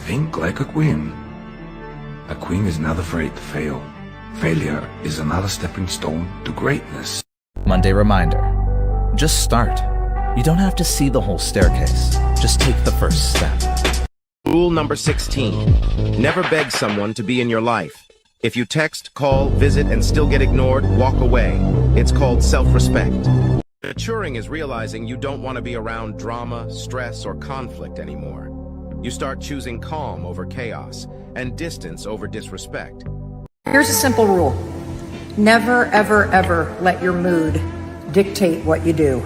Think like a queen. A queen is not afraid to fail. Failure is another stepping stone to greatness. Monday reminder. Just start. You don't have to see the whole staircase. Just take the first step. Rule number 16. Never beg someone to be in your life. If you text, call, visit, and still get ignored, walk away. It's called self-respect. Maturing is realizing you don't want to be around drama, stress, or conflict anymore. You start choosing calm over chaos and distance over disrespect. Here's a simple rule. Never, ever, ever let your mood dictate what you do.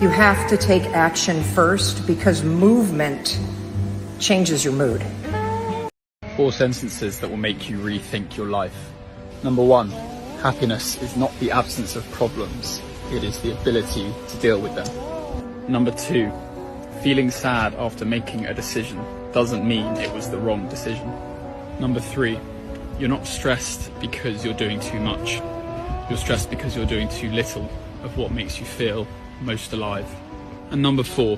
You have to take action first because movement changes your mood. 4 sentences that will make you rethink your life. Number 1, happiness is not the absence of problems, it is the ability to deal with them. Number 2, feeling sad after making a decision doesn't mean it was the wrong decision. Number 3, you're not stressed because you're doing too much. You're stressed because you're doing too little of what makes you feel most alive. And number 4,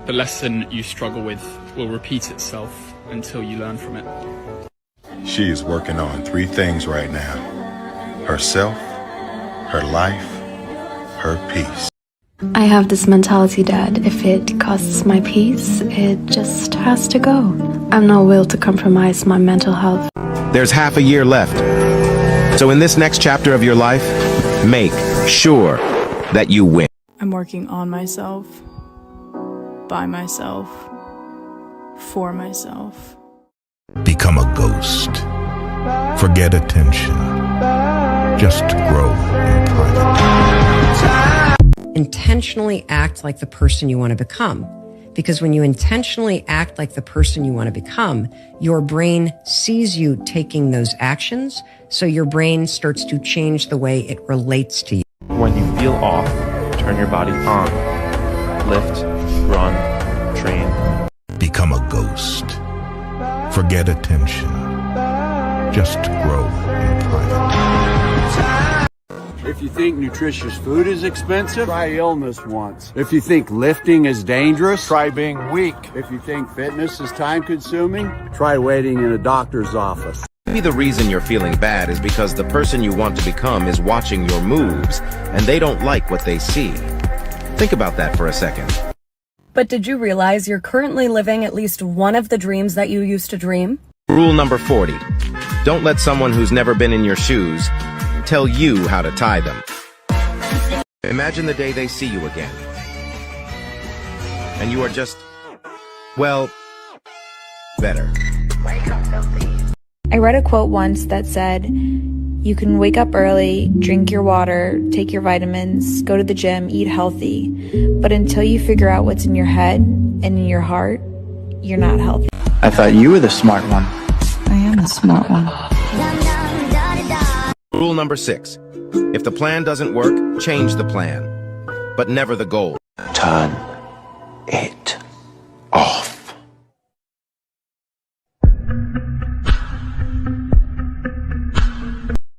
the lesson you struggle with will repeat itself until you learn from it. She is working on 3 things right now. Herself, her life, her peace. I have this mentality that if it costs my peace, it just has to go. I'm not willing to compromise my mental health. There's half a year left. So in this next chapter of your life, make sure that you win. I'm working on myself, by myself, for myself. Become a ghost. Forget attention. Just grow in private. Intentionally act like the person you want to become. Because when you intentionally act like the person you want to become, your brain sees you taking those actions, so your brain starts to change the way it relates to you. When you feel off, turn your body on. Lift, run, train. Become a ghost. Forget attention. Just grow in private. If you think nutritious food is expensive, try illness once. If you think lifting is dangerous, try being weak. If you think fitness is time-consuming, try waiting in a doctor's office. Maybe the reason you're feeling bad is because the person you want to become is watching your moves, and they don't like what they see. Think about that for a second. But did you realize you're currently living at least one of the dreams that you used to dream? Rule number 40. Don't let someone who's never been in your shoes tell you how to tie them. Imagine the day they see you again. And you are just, well, better. I read a quote once that said, "You can wake up early, drink your water, take your vitamins, go to the gym, eat healthy, but until you figure out what's in your head and in your heart, you're not healthy." I thought you were the smart one. I am the smart one. Rule number 6. If the plan doesn't work, change the plan, but never the goal. Turn it off.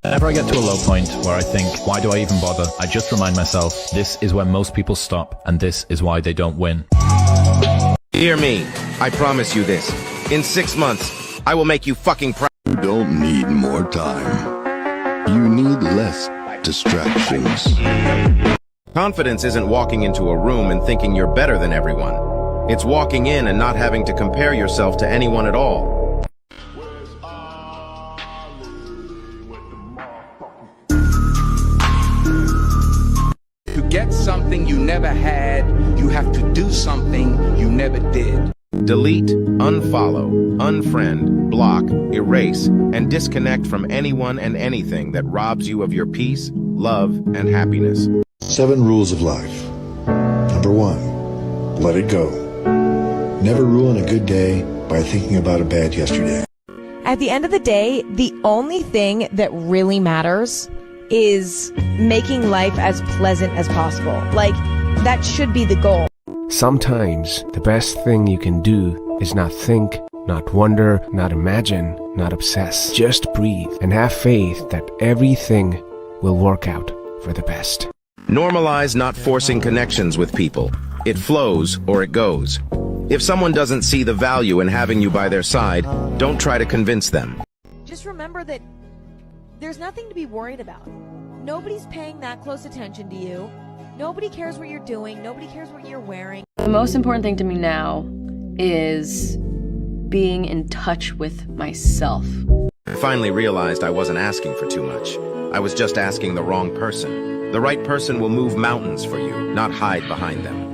Whenever I get to a low point where I think, why do I even bother? I just remind myself, this is where most people stop, and this is why they don't win. Hear me, I promise you this. In 6 months, I will make you fucking proud. You don't need more time. You need less distractions. Confidence isn't walking into a room and thinking you're better than everyone. It's walking in and not having to compare yourself to anyone at all. To get something you never had, you have to do something you never did. Delete, unfollow, unfriend, block, erase, and disconnect from anyone and anything that robs you of your peace, love, and happiness. 7 rules of life. Number 1, let it go. Never ruin a good day by thinking about a bad yesterday. At the end of the day, the only thing that really matters is making life as pleasant as possible. Like, that should be the goal. Sometimes the best thing you can do is not think, not wonder, not imagine, not obsess. Just breathe and have faith that everything will work out for the best. Normalize not forcing connections with people. It flows or it goes. If someone doesn't see the value in having you by their side, don't try to convince them. Just remember that there's nothing to be worried about. Nobody's paying that close attention to you. Nobody cares what you're doing. Nobody cares what you're wearing. The most important thing to me now is being in touch with myself. I finally realized I wasn't asking for too much. I was just asking the wrong person. The right person will move mountains for you, not hide behind them.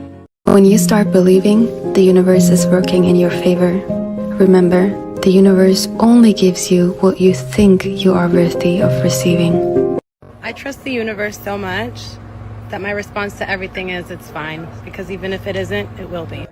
When you start believing the universe is working in your favor, remember, the universe only gives you what you think you are worthy of receiving. I trust the universe so much that my response to everything is it's fine, because even if it isn't, it will be.